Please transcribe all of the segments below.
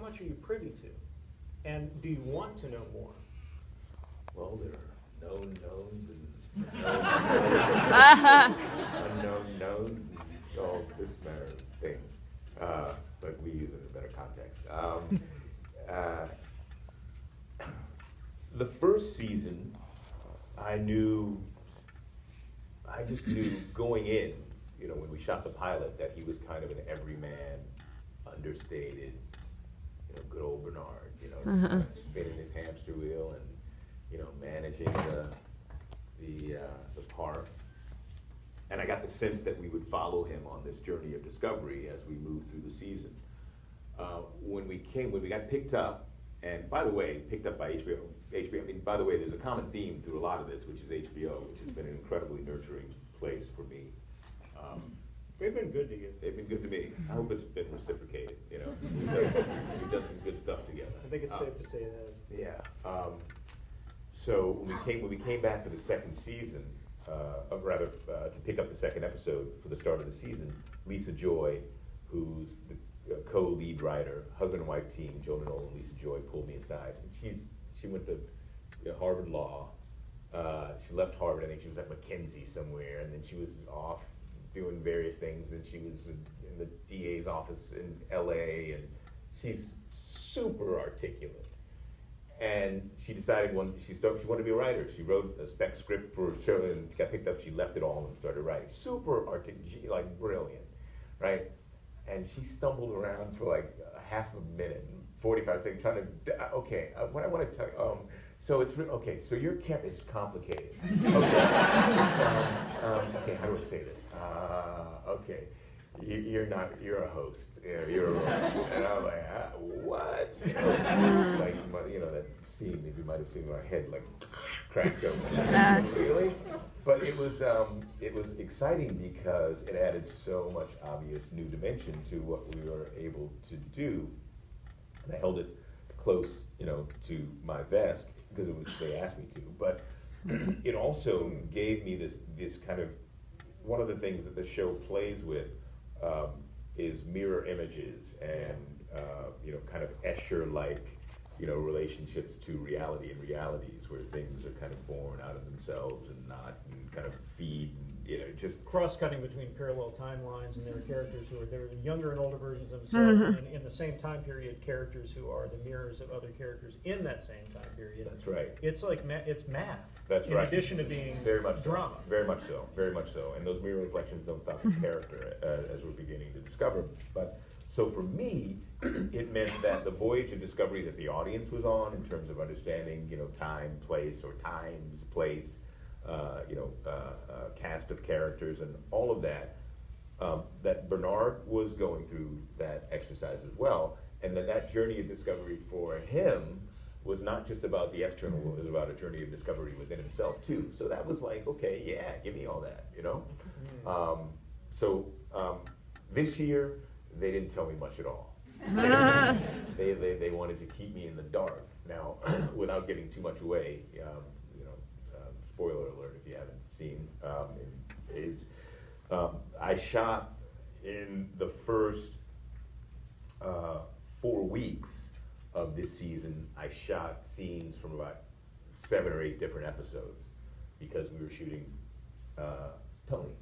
much are you privy to? And do you want to know more? Well, there are known knowns and unknown knowns and all this matter of thing. But we use it in a better context. The first season, I just knew going in, you know, when we shot the pilot, that he was kind of an everyman, understated, you know, good old Bernard, you know, just kind of spinning his hamster wheel and, you know, managing the part. And I got the sense that we would follow him on this journey of discovery as we moved through the season. When we got picked up, and by the way, picked up by HBO. I mean, by the way, there's a common theme through a lot of this, which is HBO, which has been an incredibly nurturing place for me. They've been good to you. They've been good to me. I hope it's been reciprocated. You know, we've done some good stuff together. I think it's safe to say it has. Yeah. So when we came back for the second season, to pick up the second episode for the start of the season, Lisa Joy, who's the co-lead writer, husband and wife team, Jonah Knoll and Lisa Joy, pulled me aside. And she went to Harvard Law. She left Harvard. I think she was at McKinsey somewhere, and then she was off doing various things. And she was in the DA's office in LA, and she's super articulate. And she decided she wanted to be a writer. She wrote a spec script for a show and got picked up. She left it all and started writing. Super articulate, like brilliant, right? And she stumbled around for like half a minute, 45 seconds, trying to, what I want to tell you, so it's, so your character, it's complicated. Okay, okay, how do I say this? Okay, you're a host, you're a host. And I'm like, what? Like, you know, that scene that you might have seen in my head, like, cracked open. Really? But it was exciting because it added so much obvious new dimension to what we were able to do. And I held it close, you know, to my vest because they asked me to. But it also gave me this kind of, one of the things that the show plays with is mirror images and you know, kind of Escher-like, you know, relationships to reality and realities where things are kind of born out of themselves and not, and kind of feed, you know, just cross-cutting between parallel timelines, and there are characters who are there, younger and older versions of themselves, and in the same time period, characters who are the mirrors of other characters in that same time period. That's right. It's like it's math. That's right. In addition to being very much drama. So. Very much so. Very much so. And those mirror reflections don't stop at character, as we're beginning to discover. But so for me, it meant that the voyage of discovery that the audience was on, in terms of understanding, you know, time, place, or times, place, you know, cast of characters, and all of that, that Bernard was going through that exercise as well, and that journey of discovery for him was not just about the external world; it was about a journey of discovery within himself too. So that was like, okay, yeah, give me all that, you know. This year, they didn't tell me much at all. They wanted to keep me in the dark. Now, without giving too much away, you know, spoiler alert if you haven't seen, I shot in the first 4 weeks of this season. I shot scenes from about 7 or 8 different episodes because we were shooting Tony.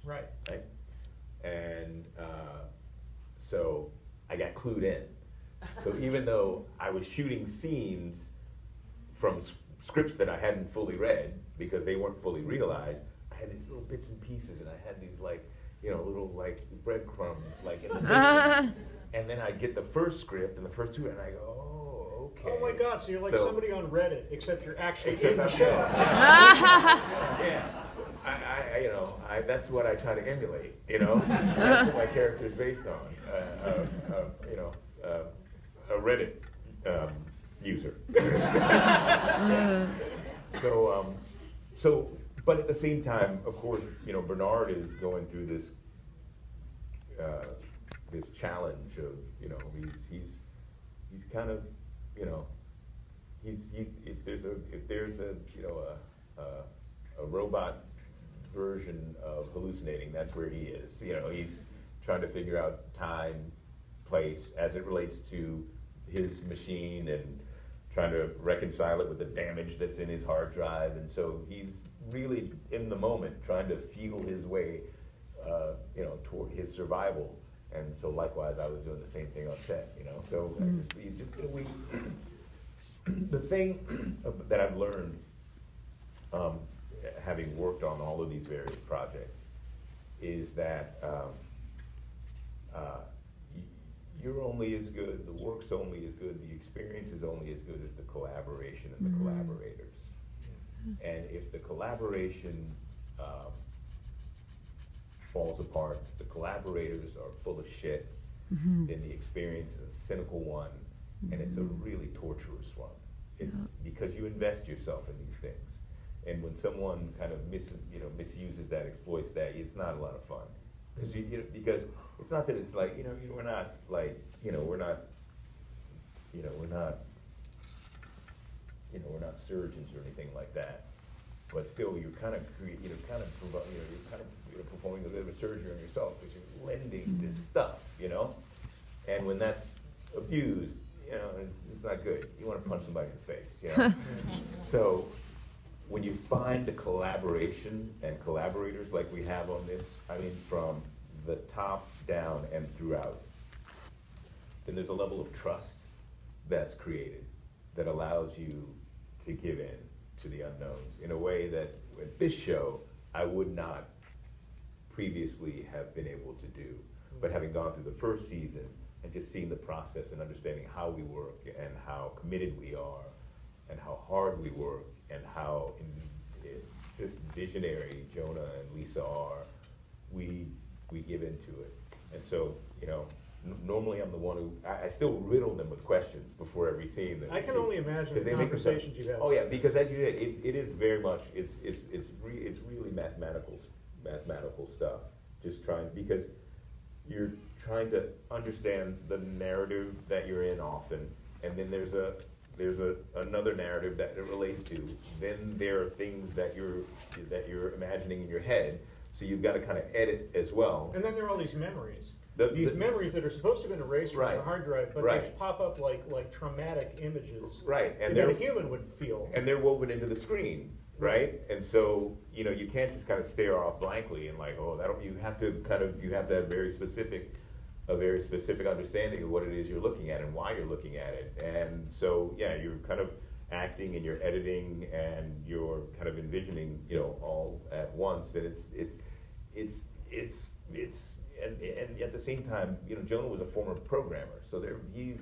Right. Right? And so I got clued in. So even though I was shooting scenes from scripts that I hadn't fully read because they weren't fully realized, I had these little bits and pieces, and I had these, like, you know, little, like, breadcrumbs, like, in the distance. And then I'd get the first script and the first 2, and I go, oh, okay. Oh my God! So you're like somebody on Reddit, except you're actually in the I'm show. Yeah. That's what I try to emulate, you know. That's what my character is based on, you know, a Reddit user. But at the same time, of course, you know, Bernard is going through this this challenge of, you know, he's kind of, you know, if there's a you know a robot version of hallucinating, that's where he is. You know, he's trying to figure out time, place, as it relates to his machine and trying to reconcile it with the damage that's in his hard drive, and so he's really in the moment trying to feel his way, toward his survival. And so likewise, I was doing the same thing on set, So the thing that I've learned, having worked on all of these various projects, is that you're only as good, the work's only as good, the experience is only as good as the collaboration and the collaborators. And if the collaboration falls apart, the collaborators are full of shit, then the experience is a cynical one, and it's a really torturous one. It's because you invest yourself in these things. And when someone kind of misuses that, exploits that, it's not a lot of fun. Because it's not that it's like, we're not like, we're not surgeons or anything like that. But still, you're kind of performing a bit of a surgery on yourself because you're lending this stuff, And when that's abused, it's not good. You want to punch somebody in the face, So when you find the collaboration and collaborators like we have on this, from the top down and throughout, then there's a level of trust that's created that allows you to give in to the unknowns in a way that with this show I would not previously have been able to do. But having gone through the first season and just seeing the process and understanding how we work and how committed we are and how hard we work and how just visionary Jonah and Lisa are, we give into it. And so, normally I'm the one who, I still riddle them with questions before every scene. I can only imagine the conversations you have. Oh yeah, because as you did, it is very much, it's really mathematical stuff. Just because you're trying to understand the narrative that you're in often, and then there's another narrative that it relates to. Then there are things that you're imagining in your head, so you've got to kind of edit as well. And then there are all these memories. These memories that are supposed to have been erased from the hard drive, but they pop up like traumatic images. Right, and that a human would feel. And they're woven into the screen, right? And so you can't just kind of stare off blankly and like, you have to have a very specific understanding of what it is you're looking at and why you're looking at it. And so you're kind of acting and you're editing and you're kind of envisioning all at once, and it's and at the same time, Jonah was a former programmer, so he's